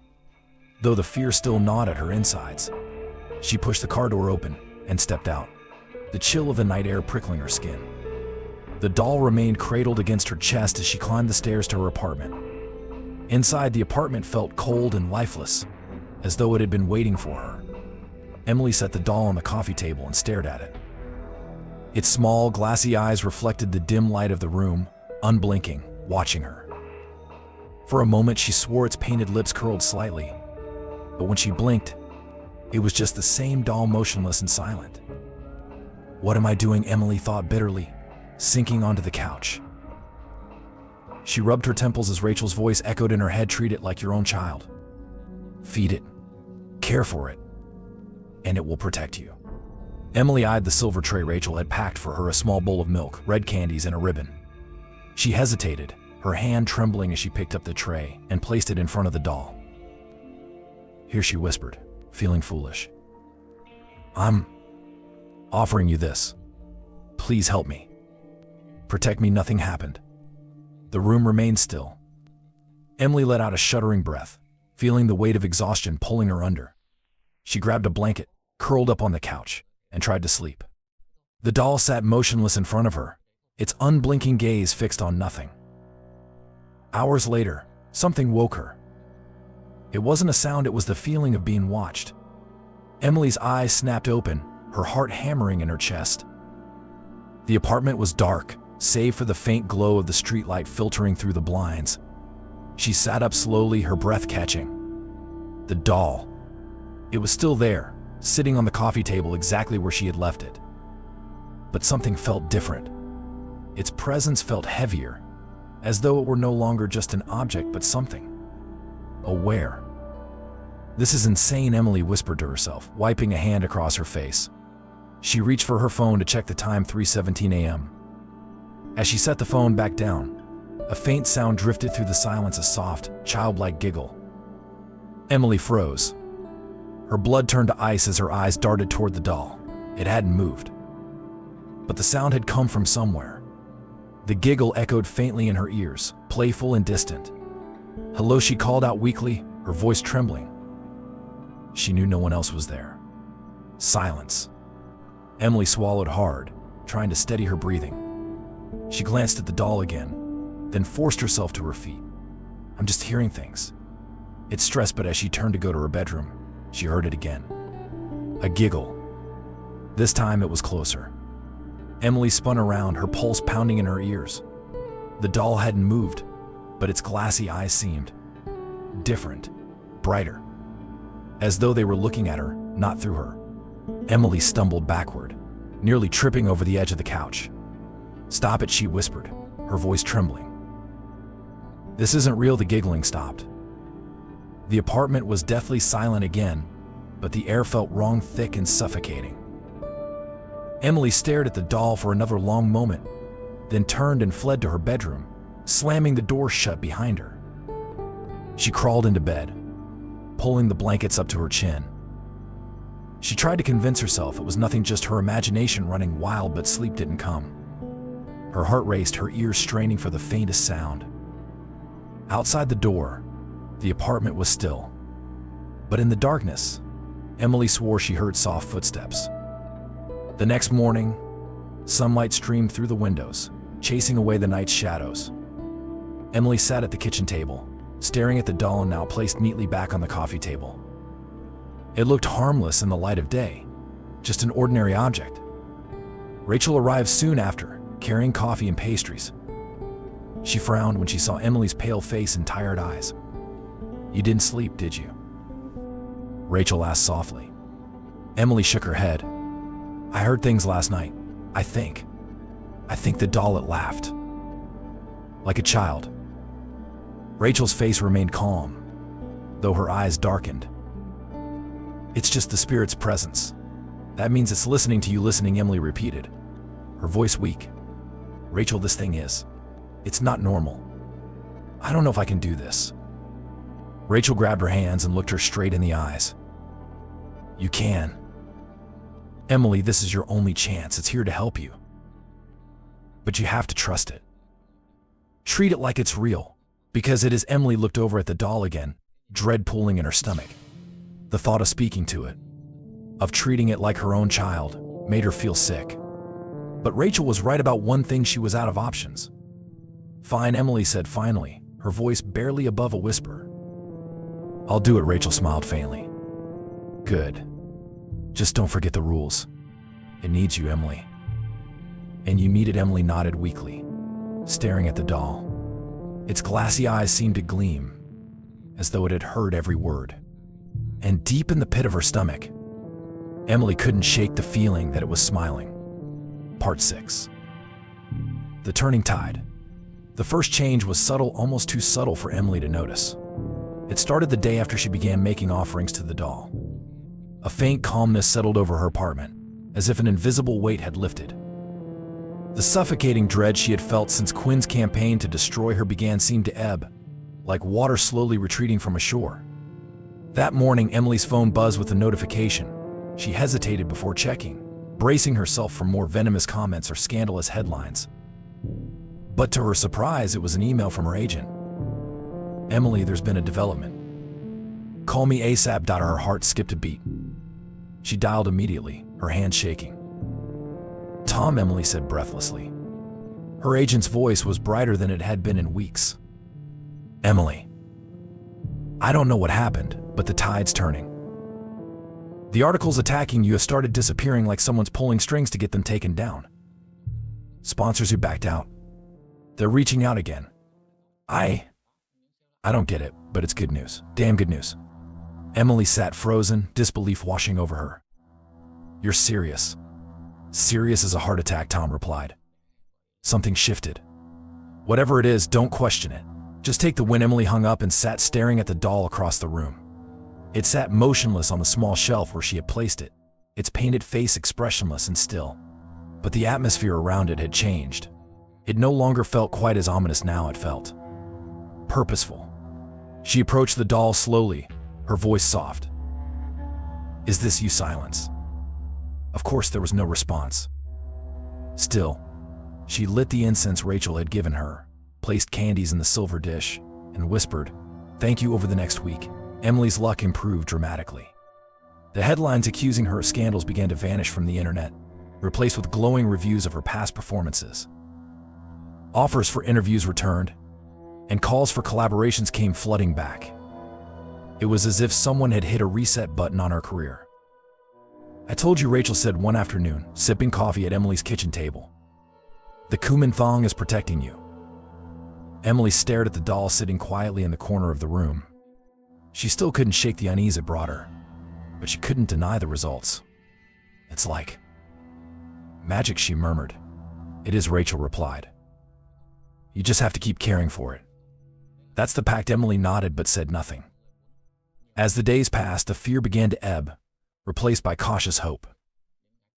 though the fear still gnawed at her insides. She pushed the car door open and stepped out, the chill of the night air prickling her skin. The doll remained cradled against her chest as she climbed the stairs to her apartment. Inside, the apartment felt cold and lifeless, as though it had been waiting for her. Emily set the doll on the coffee table and stared at it. Its small, glassy eyes reflected the dim light of the room, unblinking, watching her. For a moment, she swore its painted lips curled slightly, but when she blinked, it was just the same doll, motionless and silent. "What am I doing?" Emily thought bitterly, sinking onto the couch. She rubbed her temples as Rachel's voice echoed in her head. "Treat it like your own child. Feed it, care for it, and it will protect you." Emily eyed the silver tray Rachel had packed for her, a small bowl of milk, red candies, and a ribbon. She hesitated, her hand trembling as she picked up the tray and placed it in front of the doll. "Here," she whispered, feeling foolish. "I'm offering you this. Please help me. Protect me." Nothing happened. The room remained still. Emily let out a shuddering breath, feeling the weight of exhaustion pulling her under. She grabbed a blanket, curled up on the couch, and tried to sleep. The doll sat motionless in front of her, its unblinking gaze fixed on nothing. Hours later, something woke her. It wasn't a sound, it was the feeling of being watched. Emily's eyes snapped open, her heart hammering in her chest. The apartment was dark, save for the faint glow of the streetlight filtering through the blinds. She sat up slowly, her breath catching. The doll. It was still there, sitting on the coffee table exactly where she had left it. But something felt different. Its presence felt heavier, as though it were no longer just an object but something. Aware. "This is insane," Emily whispered to herself, wiping a hand across her face. She reached for her phone to check the time, 3:17 a.m. As she set the phone back down, a faint sound drifted through the silence, a soft, childlike giggle. Emily froze. Her blood turned to ice as her eyes darted toward the doll. It hadn't moved. But the sound had come from somewhere. The giggle echoed faintly in her ears, playful and distant. "Hello," she called out weakly, her voice trembling. She knew no one else was there. Silence. Emily swallowed hard, trying to steady her breathing. She glanced at the doll again, then forced herself to her feet. "I'm just hearing things." It stressed, but as she turned to go to her bedroom, she heard it again. A giggle. This time it was closer. Emily spun around, her pulse pounding in her ears. The doll hadn't moved, but its glassy eyes seemed different, brighter, as though they were looking at her, not through her. Emily stumbled backward, nearly tripping over the edge of the couch. "Stop it," she whispered, her voice trembling. "This isn't real." The giggling stopped. The apartment was deathly silent again, but the air felt wrong, thick and suffocating. Emily stared at the doll for another long moment, then turned and fled to her bedroom, slamming the door shut behind her. She crawled into bed, pulling the blankets up to her chin. She tried to convince herself it was nothing, just her imagination running wild, but sleep didn't come. Her heart raced, her ears straining for the faintest sound. Outside the door, the apartment was still. But in the darkness, Emily swore she heard soft footsteps. The next morning, sunlight streamed through the windows, chasing away the night's shadows. Emily sat at the kitchen table, staring at the doll now placed neatly back on the coffee table. It looked harmless in the light of day, just an ordinary object. Rachel arrived soon after, carrying coffee and pastries. She frowned when she saw Emily's pale face and tired eyes. "You didn't sleep, did you?" Rachel asked softly. Emily shook her head. "I heard things last night. I think the doll it laughed. Like a child." Rachel's face remained calm, though her eyes darkened. "It's just the spirit's presence. That means it's listening to you listening," Emily repeated, her voice weak. "Rachel, this thing it's not normal. I don't know if I can do this." Rachel grabbed her hands and looked her straight in the eyes. "You can. Emily, this is your only chance. It's here to help you. But you have to trust it. Treat it like it's real, because it is." Emily looked over at the doll again, dread pulling in her stomach. The thought of speaking to it, of treating it like her own child, made her feel sick. But Rachel was right about one thing: she was out of options. "Fine," Emily said finally, her voice barely above a whisper. "I'll do it," Rachel smiled faintly. "Good. Just don't forget the rules. It needs you, Emily." "And you need it," Emily nodded weakly, staring at the doll. Its glassy eyes seemed to gleam, as though it had heard every word. And deep in the pit of her stomach, Emily couldn't shake the feeling that it was smiling. Part 6. The turning tide. The first change was subtle, almost too subtle for Emily to notice. It started the day after she began making offerings to the doll. A faint calmness settled over her apartment, as if an invisible weight had lifted. The suffocating dread she had felt since Quinn's campaign to destroy her seemed to ebb, like water slowly retreating from a shore. That morning, Emily's phone buzzed with a notification. She hesitated before checking, bracing herself for more venomous comments or scandalous headlines. But to her surprise, it was an email from her agent. "Emily, there's been a development. Call me ASAP." Her heart skipped a beat. She dialed immediately, her hand shaking. "Tom," Emily said breathlessly. Her agent's voice was brighter than it had been in weeks. "Emily, I don't know what happened, but the tide's turning. The articles attacking you have started disappearing like someone's pulling strings to get them taken down. Sponsors who backed out, they're reaching out again. I don't get it, but it's good news. Damn good news." Emily sat frozen, disbelief washing over her. "You're serious?" "Serious as a heart attack," Tom replied. Something shifted. "Whatever it is, don't question it. Just take the win." Emily hung up and sat staring at the doll across the room. It sat motionless on the small shelf where she had placed it, its painted face expressionless and still. But the atmosphere around it had changed. It no longer felt quite as ominous now. It felt purposeful. She approached the doll slowly, her voice soft. "Is this you?" Silence. Of course there was no response. Still, she lit the incense Rachel had given her, placed candies in the silver dish, and whispered, "Thank you." Over the next week, Emily's luck improved dramatically. The headlines accusing her of scandals began to vanish from the internet, replaced with glowing reviews of her past performances. Offers for interviews returned, and calls for collaborations came flooding back. It was as if someone had hit a reset button on her career. "I told you," Rachel said one afternoon, sipping coffee at Emily's kitchen table. "The Kumanthong is protecting you." Emily stared at the doll sitting quietly in the corner of the room. She still couldn't shake the unease it brought her, but she couldn't deny the results. "It's like magic," she murmured. "It is," Rachel replied. "You just have to keep caring for it." "That's the pact." Emily nodded but said nothing. As the days passed, the fear began to ebb, replaced by cautious hope.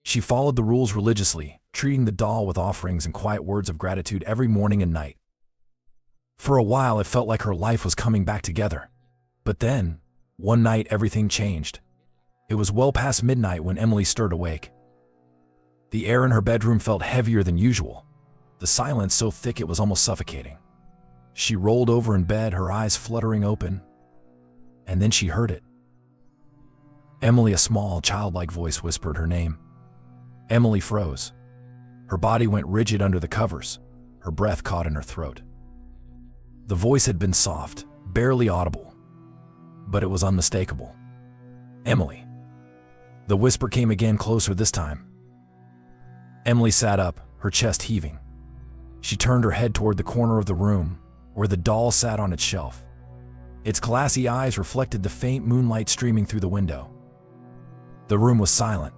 She followed the rules religiously, treating the doll with offerings and quiet words of gratitude every morning and night. For a while, it felt like her life was coming back together. But then, one night, everything changed. It was well past midnight when Emily stirred awake. The air in her bedroom felt heavier than usual. the silence so thick it was almost suffocating. She rolled over in bed, her eyes fluttering open, and then she heard it. Emily, a small, childlike voice whispered her name. Emily froze. Her body went rigid under the covers, her breath caught in her throat. The voice had been soft, barely audible, but it was unmistakable. Emily. The whisper came again, closer this time. Emily sat up, her chest heaving. She turned her head toward the corner of the room, where the doll sat on its shelf. Its glassy eyes reflected the faint moonlight streaming through the window. The room was silent,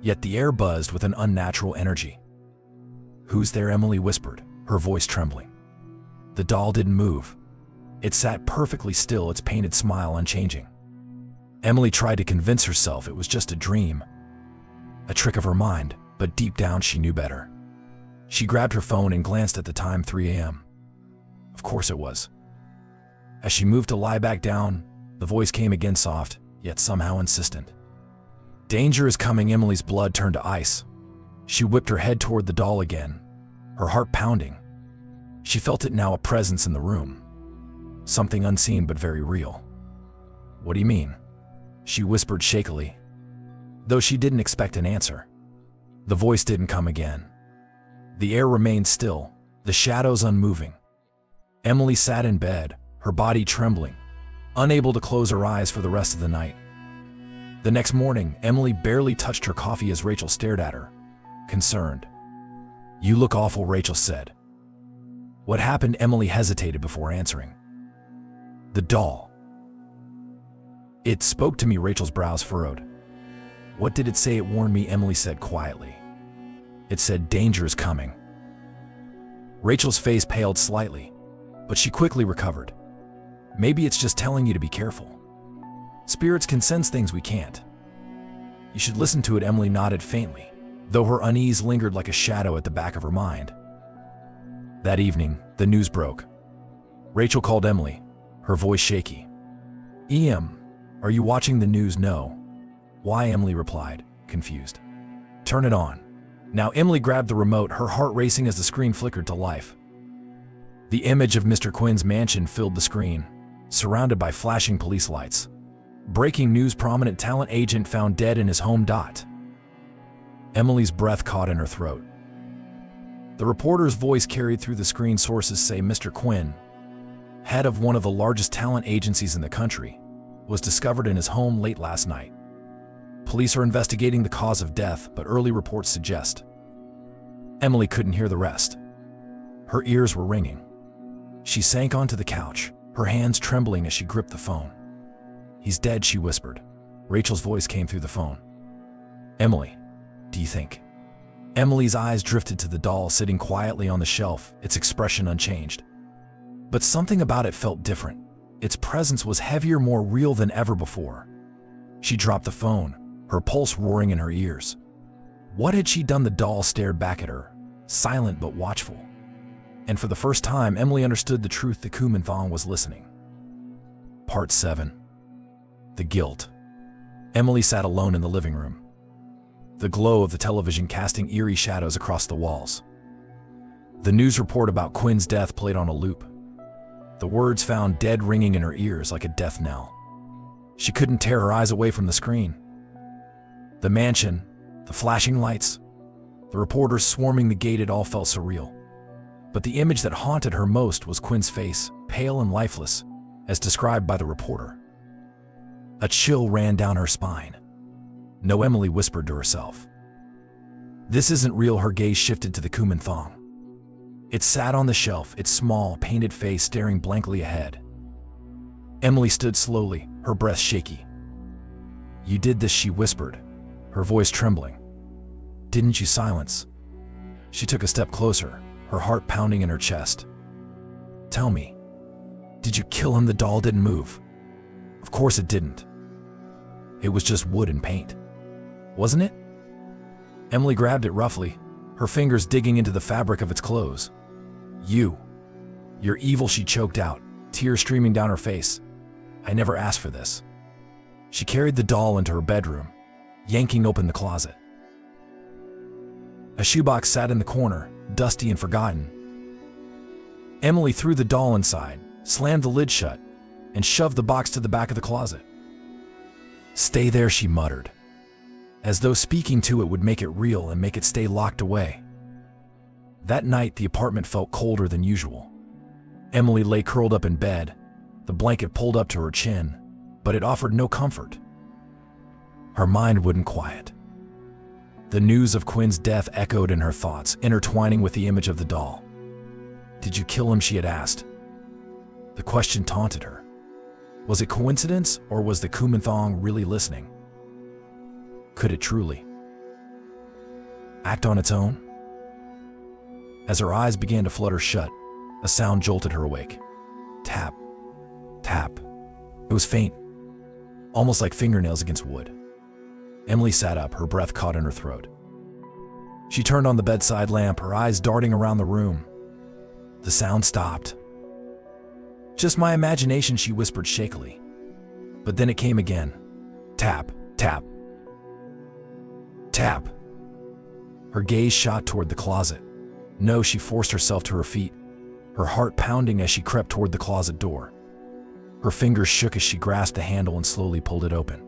yet the air buzzed with an unnatural energy. "Who's there?" Emily whispered, her voice trembling. The doll didn't move. It sat perfectly still, its painted smile unchanging. Emily tried to convince herself it was just a dream, a trick of her mind, but deep down she knew better. She grabbed her phone and glanced at the time, 3 a.m. Of course it was. As she moved to lie back down, the voice came again, soft, yet somehow insistent. "Danger is coming." Emily's blood turned to ice. She whipped her head toward the doll again, her heart pounding. She felt it now, a presence in the room. Something unseen but very real. "What do you mean?" she whispered shakily, though she didn't expect an answer. The voice didn't come again. The air remained still, the shadows unmoving. Emily sat in bed, her body trembling, unable to close her eyes for the rest of the night. The next morning, Emily barely touched her coffee as Rachel stared at her, concerned. "You look awful," Rachel said. "What happened?" Emily hesitated before answering. "The doll. It spoke to me." Rachel's brows furrowed. "What did it say?" "It warned me," Emily said quietly. "It said danger is coming." Rachel's face paled slightly, but she quickly recovered. "Maybe it's just telling you to be careful. Spirits can sense things we can't. You should listen to it." Emily nodded faintly, though her unease lingered like a shadow at the back of her mind. That evening, the news broke. Rachel called Emily, her voice shaky. "Em, are you watching the news?" "No." "Why?" Emily replied, confused. "Turn it on." Now Emily grabbed the remote, her heart racing as the screen flickered to life. The image of Mr. Quinn's mansion filled the screen, surrounded by flashing police lights. "Breaking news: prominent talent agent found dead in his home." Emily's breath caught in her throat. The reporter's voice carried through the screen. "Sources say Mr. Quinn, head of one of the largest talent agencies in the country, was discovered in his home late last night. Police are investigating the cause of death, but early reports suggest." Emily couldn't hear the rest. Her ears were ringing. She sank onto the couch, her hands trembling as she gripped the phone. "He's dead," she whispered. Rachel's voice came through the phone. "Emily, do you think?" Emily's eyes drifted to the doll sitting quietly on the shelf, its expression unchanged. But something about it felt different. Its presence was heavier, more real than ever before. She dropped the phone, her pulse roaring in her ears. What had she done? The doll stared back at her, silent but watchful. And for the first time, Emily understood the truth. The Kumanthong was listening. Part 7. The Guilt. Emily sat alone in the living room, the glow of the television casting eerie shadows across the walls. The news report about Quinn's death played on a loop, the words "found dead" ringing in her ears like a death knell. She couldn't tear her eyes away from the screen. The mansion, the flashing lights, the reporters swarming the gate, it all felt surreal. But the image that haunted her most was Quinn's face, pale and lifeless, as described by the reporter. A chill ran down her spine. "No," Emily whispered to herself. "This isn't real." Her gaze shifted to the Kumanthong. It sat on the shelf, its small, painted face staring blankly ahead. Emily stood slowly, her breath shaky. "You did this," she whispered, her voice trembling. "Didn't you?" Silence. She took a step closer, her heart pounding in her chest. "Tell me, did you kill him?" The doll didn't move. Of course it didn't. It was just wood and paint, wasn't it? Emily grabbed it roughly, her fingers digging into the fabric of its clothes. You're evil," she choked out, tears streaming down her face. "I never asked for this." She carried the doll into her bedroom, yanking open the closet. A shoebox sat in the corner, dusty and forgotten. Emily threw the doll inside, slammed the lid shut, and shoved the box to the back of the closet. "Stay there," she muttered, as though speaking to it would make it real and make it stay locked away. That night, the apartment felt colder than usual. Emily lay curled up in bed, the blanket pulled up to her chin, but it offered no comfort. Her mind wouldn't quiet. The news of Quinn's death echoed in her thoughts, intertwining with the image of the doll. "Did you kill him?" she had asked. The question taunted her. Was it coincidence, or was the Kumanthong really listening? Could it truly act on its own? As her eyes began to flutter shut, a sound jolted her awake. Tap, tap. It was faint, almost like fingernails against wood. Emily sat up, her breath caught in her throat. She turned on the bedside lamp, her eyes darting around the room. The sound stopped. "Just my imagination," she whispered shakily. But then it came again. Tap, tap, tap. Her gaze shot toward the closet. No, she forced herself to her feet, her heart pounding as she crept toward the closet door. Her fingers shook as she grasped the handle and slowly pulled it open.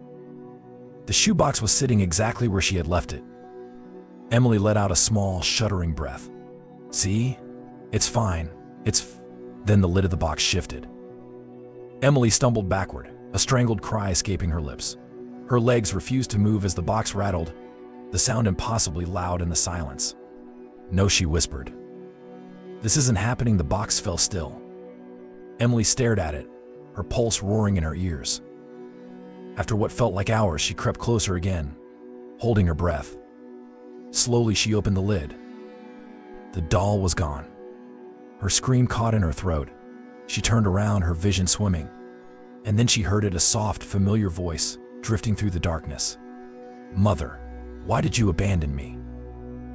The shoebox was sitting exactly where she had left it. Emily let out a small, shuddering breath. "See? It's fine. Then the lid of the box shifted. Emily stumbled backward, a strangled cry escaping her lips. Her legs refused to move as the box rattled, the sound impossibly loud in the silence. "No," she whispered. "This isn't happening." The box fell still. Emily stared at it, her pulse roaring in her ears. After what felt like hours, she crept closer again, holding her breath. Slowly, she opened the lid. The doll was gone. Her scream caught in her throat. She turned around, her vision swimming. And then she heard it, a soft, familiar voice, drifting through the darkness. "Mother, why did you abandon me?"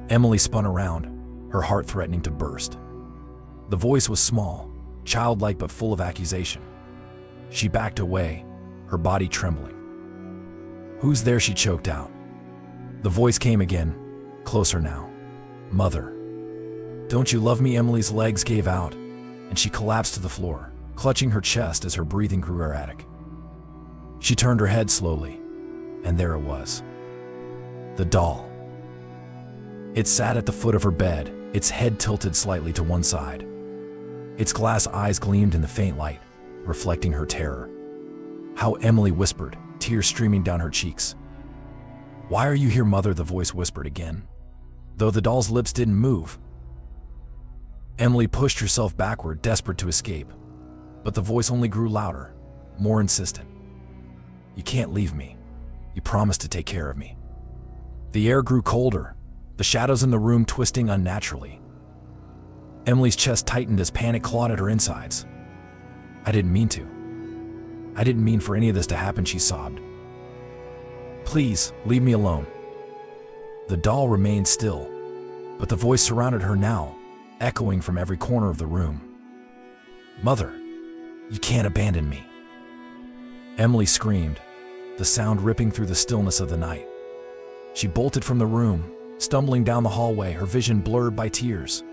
Emily spun around, her heart threatening to burst. The voice was small, childlike but full of accusation. She backed away, her body trembling. "Who's there?" she choked out. The voice came again, closer now. "Mother, don't you love me?" Emily's legs gave out, and she collapsed to the floor, clutching her chest as her breathing grew erratic. She turned her head slowly, and there it was. The doll. It sat at the foot of her bed, its head tilted slightly to one side. Its glass eyes gleamed in the faint light, reflecting her terror. "How?" Emily whispered, tears streaming down her cheeks. "Why are you here, Mother?" the voice whispered again, though the doll's lips didn't move. Emily pushed herself backward, desperate to escape, but the voice only grew louder, more insistent. "You can't leave me. You promised to take care of me." The air grew colder, the shadows in the room twisting unnaturally. Emily's chest tightened as panic clawed at her insides. "I didn't mean to. I didn't mean for any of this to happen," she sobbed. "Please, leave me alone." The doll remained still, but the voice surrounded her now, echoing from every corner of the room. "Mother, you can't abandon me." Emily screamed, the sound ripping through the stillness of the night. She bolted from the room, stumbling down the hallway, her vision blurred by tears.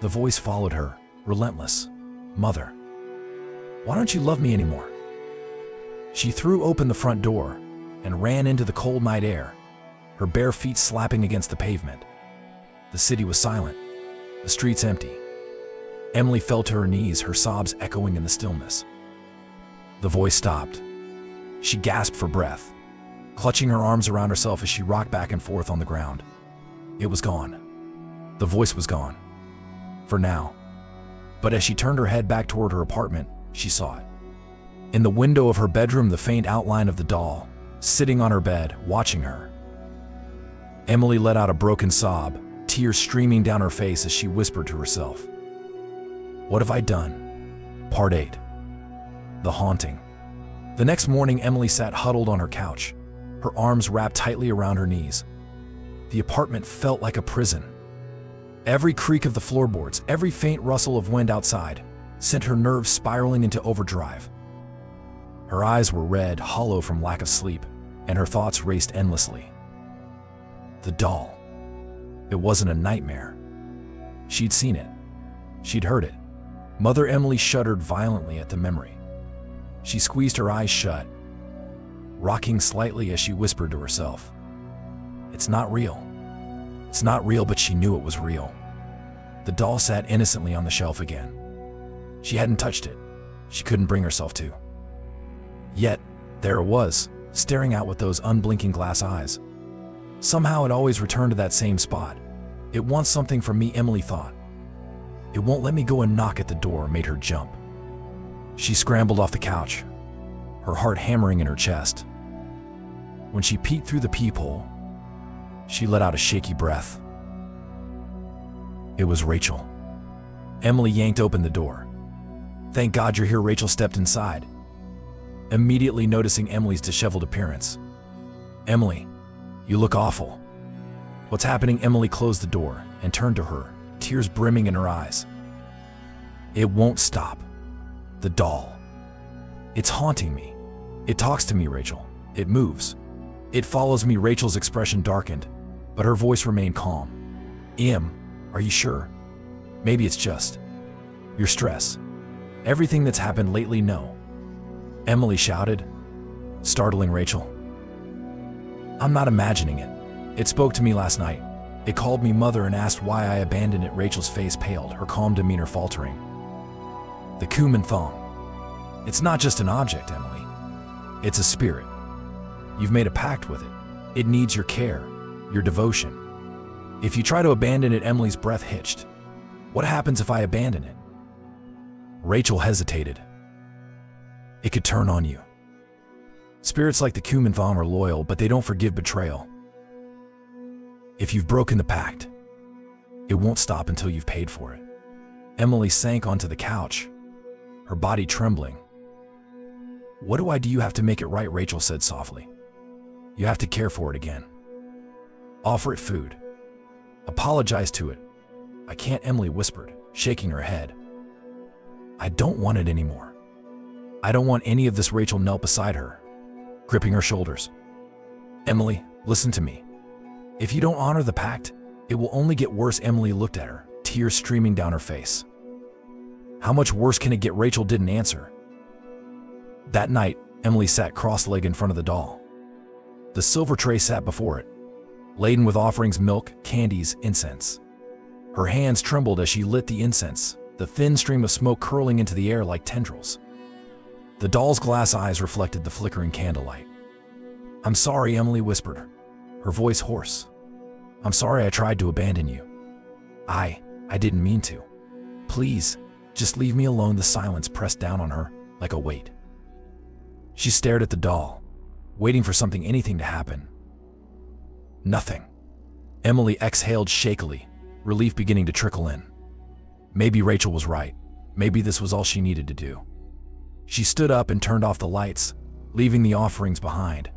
The voice followed her, relentless. "Mother, why don't you love me anymore?" She threw open the front door and ran into the cold night air, her bare feet slapping against the pavement. The city was silent, the streets empty. Emily fell to her knees, her sobs echoing in the stillness. The voice stopped. She gasped for breath, clutching her arms around herself as she rocked back and forth on the ground. It was gone. The voice was gone. For now. But as she turned her head back toward her apartment, she saw it. In the window of her bedroom, the faint outline of the doll, sitting on her bed, watching her. Emily let out a broken sob, tears streaming down her face as she whispered to herself, "What have I done?" Part 8. The Haunting. The next morning, Emily sat huddled on her couch, her arms wrapped tightly around her knees. The apartment felt like a prison. Every creak of the floorboards, every faint rustle of wind outside, sent her nerves spiraling into overdrive. Her eyes were red, hollow from lack of sleep, and her thoughts raced endlessly. The doll. It wasn't a nightmare. She'd seen it. She'd heard it. Mother Emily shuddered violently at the memory. She squeezed her eyes shut, rocking slightly as she whispered to herself, "It's not real. It's not real," but she knew it was real. The doll sat innocently on the shelf again. She hadn't touched it. She couldn't bring herself to. Yet, there it was, staring out with those unblinking glass eyes. Somehow it always returned to that same spot. It wants something from me, Emily thought. It won't let me go and knock at the door made her jump. She scrambled off the couch, her heart hammering in her chest. When she peeked through the peephole, she let out a shaky breath. It was Rachel. Emily yanked open the door. "Thank God you're here," Rachel stepped inside, immediately noticing Emily's disheveled appearance. "Emily, you look awful." "What's happening?" Emily closed the door and turned to her, tears brimming in her eyes. "It won't stop. The doll. It's haunting me. It talks to me, Rachel. It moves. It follows me." Rachel's expression darkened, but her voice remained calm. Are you sure? Maybe it's just your stress. Everything that's happened lately, no." Emily shouted, startling Rachel. "I'm not imagining it. It spoke to me last night. It called me mother and asked why I abandoned it." Rachel's face paled, her calm demeanor faltering. "The Kumanthong. It's not just an object, Emily. It's a spirit. You've made a pact with it. It needs your care, your devotion. If you try to abandon it," Emily's breath hitched. "What happens if I abandon it?" Rachel hesitated. "It could turn on you. Spirits like the Kumanthong are loyal, but they don't forgive betrayal. If you've broken the pact, it won't stop until you've paid for it." Emily sank onto the couch, her body trembling. "What do I do?" "You have to make it right," Rachel said softly. "You have to care for it again. Offer it food. Apologize to it." "I can't," Emily whispered, shaking her head. "I don't want it anymore. I don't want any of this." Rachel knelt beside her, gripping her shoulders. "Emily, listen to me. If you don't honor the pact, it will only get worse." Emily looked at her, tears streaming down her face. "How much worse can it get?" Rachel didn't answer. That night, Emily sat cross-legged in front of the doll. The silver tray sat before it, laden with offerings, milk, candies, incense. Her hands trembled as she lit the incense, the thin stream of smoke curling into the air like tendrils. The doll's glass eyes reflected the flickering candlelight. "I'm sorry," Emily whispered, her voice hoarse. "I'm sorry I tried to abandon you. I didn't mean to. Please, just leave me alone." The silence pressed down on her like a weight. She stared at the doll, waiting for something, anything to happen. Nothing. Emily exhaled shakily, relief beginning to trickle in. Maybe Rachel was right. Maybe this was all she needed to do. She stood up and turned off the lights, leaving the offerings behind.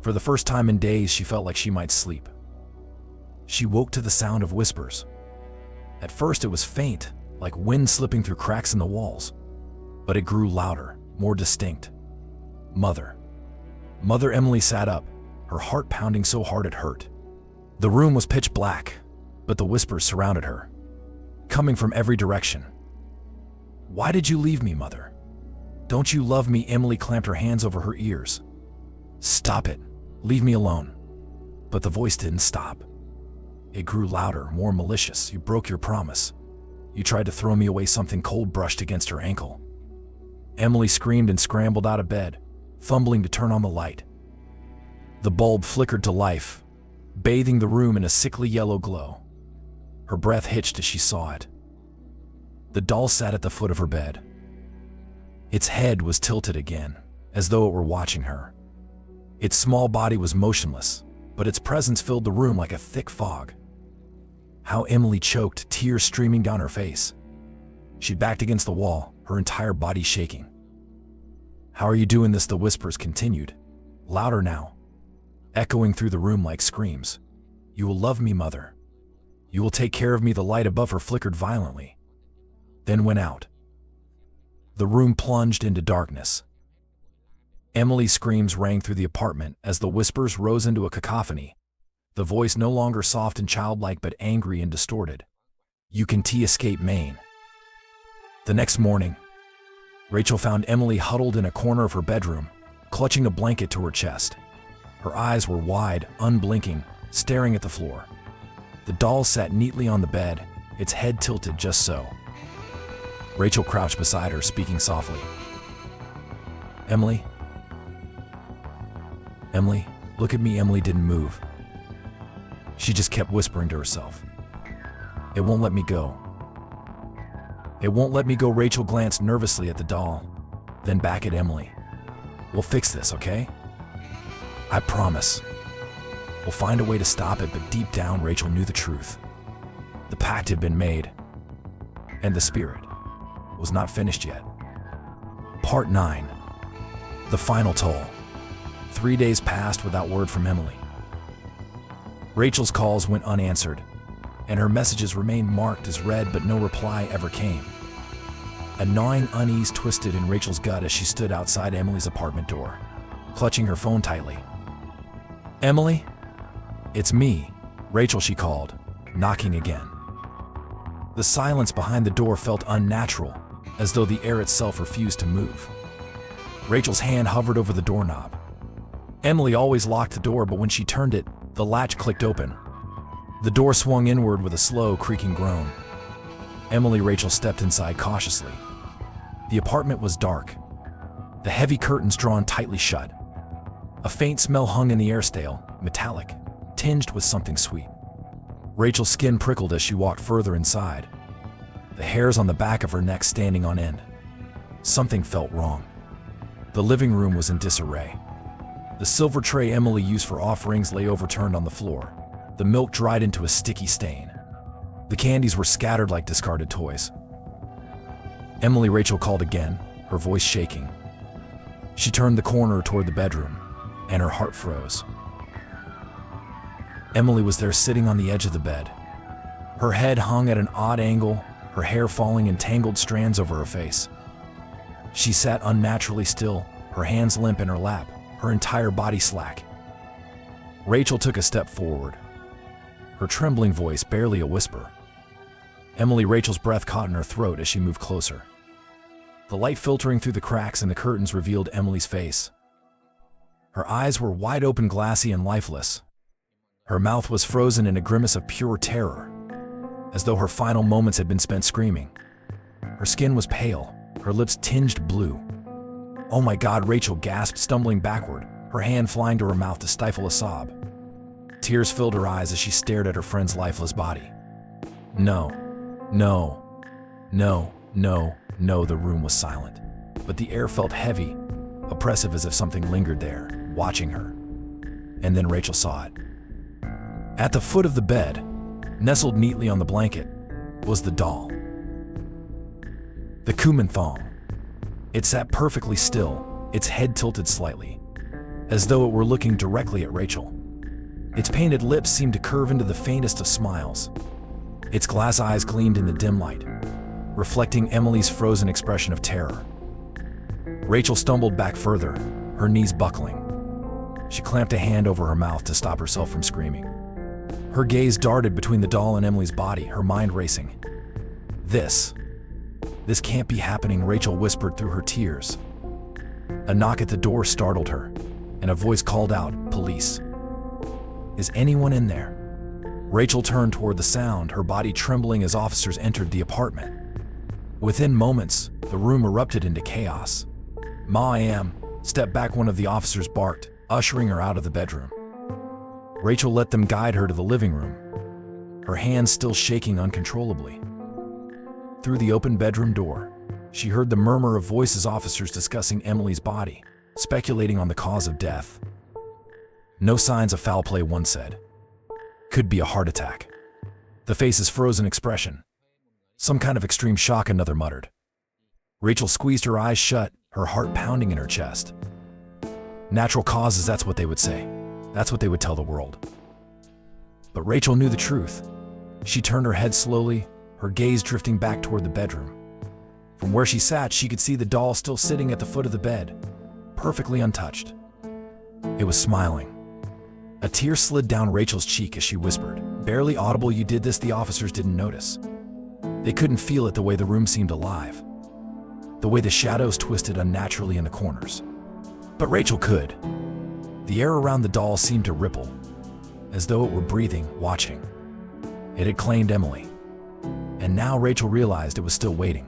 For the first time in days, she felt like she might sleep. She woke to the sound of whispers. At first it was faint, like wind slipping through cracks in the walls, but it grew louder, more distinct. "Mother. Mother." Emily sat up, her heart pounding so hard it hurt. The room was pitch black, but the whispers surrounded her, coming from every direction. "Why did you leave me, Mother? Don't you love me?" Emily clamped her hands over her ears. "Stop it. Leave me alone." But the voice didn't stop. It grew louder, more malicious. "You broke your promise. You tried to throw me away." Something cold brushed against her ankle. Emily screamed and scrambled out of bed, fumbling to turn on the light. The bulb flickered to life, bathing the room in a sickly yellow glow. Her breath hitched as she saw it. The doll sat at the foot of her bed. Its head was tilted again, as though it were watching her. Its small body was motionless, but its presence filled the room like a thick fog. How Emily choked, tears streaming down her face. She backed against the wall, her entire body shaking. "How are you doing this?" The whispers continued, louder now, echoing through the room like screams. "You will love me, Mother. You will take care of me." The light above her flickered violently, then went out. The room plunged into darkness. Emily's screams rang through the apartment as the whispers rose into a cacophony, the voice no longer soft and childlike but angry and distorted. UNT Escape Maine. The next morning, Rachel found Emily huddled in a corner of her bedroom, clutching a blanket to her chest. Her eyes were wide, unblinking, staring at the floor. The doll sat neatly on the bed, its head tilted just so. Rachel crouched beside her, speaking softly. Emily? Emily, look at me. Emily didn't move. She just kept whispering to herself. It won't let me go. It won't let me go. Rachel glanced nervously at the doll, then back at Emily. We'll fix this, okay? I promise. We'll find a way to stop it, but deep down, Rachel knew the truth. The pact had been made, and the spirit was not finished yet. Part 9. The final toll. 3 days passed without word from Emily. Rachel's calls went unanswered, and her messages remained marked as read, but no reply ever came. A gnawing unease twisted in Rachel's gut as she stood outside Emily's apartment door, clutching her phone tightly. Emily? It's me, Rachel, she called, knocking again. The silence behind the door felt unnatural, as though the air itself refused to move. Rachel's hand hovered over the doorknob. Emily always locked the door, but when she turned it, the latch clicked open. The door swung inward with a slow, creaking groan. Rachel stepped inside cautiously. The apartment was dark, the heavy curtains drawn tightly shut. A faint smell hung in the air, stale, metallic, tinged with something sweet. Rachel's skin prickled as she walked further inside, the hairs on the back of her neck standing on end. Something felt wrong. The living room was in disarray. The silver tray Emily used for offerings lay overturned on the floor, the milk dried into a sticky stain. The candies were scattered like discarded toys. Emily, Rachel called again, her voice shaking. She turned the corner toward the bedroom, and her heart froze. Emily was there, sitting on the edge of the bed. Her head hung at an odd angle, her hair falling in tangled strands over her face. She sat unnaturally still, her hands limp in her lap, her entire body slack. Rachel took a step forward, her trembling voice barely a whisper. Rachel's breath caught in her throat as she moved closer. The light filtering through the cracks in the curtains revealed Emily's face. Her eyes were wide open, glassy and lifeless. Her mouth was frozen in a grimace of pure terror, as though her final moments had been spent screaming. Her skin was pale, her lips tinged blue. Oh my God, Rachel gasped, stumbling backward, her hand flying to her mouth to stifle a sob. Tears filled her eyes as she stared at her friend's lifeless body. No, no, no, no, no, the room was silent, but the air felt heavy, oppressive, as if something lingered there, watching her. And then Rachel saw it. At the foot of the bed, nestled neatly on the blanket, was the doll. The Kumanthong. It sat perfectly still, its head tilted slightly, as though it were looking directly at Rachel. Its painted lips seemed to curve into the faintest of smiles. Its glass eyes gleamed in the dim light, reflecting Emily's frozen expression of terror. Rachel stumbled back further, her knees buckling. She clamped a hand over her mouth to stop herself from screaming. Her gaze darted between the doll and Emily's body, her mind racing. This can't be happening, Rachel whispered through her tears. A knock at the door startled her, and a voice called out, "Police. Is anyone in there?" Rachel turned toward the sound, her body trembling as officers entered the apartment. Within moments, the room erupted into chaos. "Ma, I am." "Step back," one of the officers barked, ushering her out of the bedroom. Rachel let them guide her to the living room, her hands still shaking uncontrollably. Through the open bedroom door, she heard the murmur of voices, officers discussing Emily's body, speculating on the cause of death. "No signs of foul play," one said. "Could be a heart attack." "The face's frozen expression. Some kind of extreme shock," another muttered. Rachel squeezed her eyes shut, her heart pounding in her chest. "Natural causes," that's what they would say. That's what they would tell the world. But Rachel knew the truth. She turned her head slowly, her gaze drifting back toward the bedroom. From where she sat, she could see the doll still sitting at the foot of the bed, perfectly untouched. It was smiling. A tear slid down Rachel's cheek as she whispered, barely audible, "You did this." The officers didn't notice. They couldn't feel it the way the room seemed alive, the way the shadows twisted unnaturally in the corners. But Rachel could. The air around the doll seemed to ripple, as though it were breathing, watching. It had claimed Emily. And now Rachel realized it was still waiting.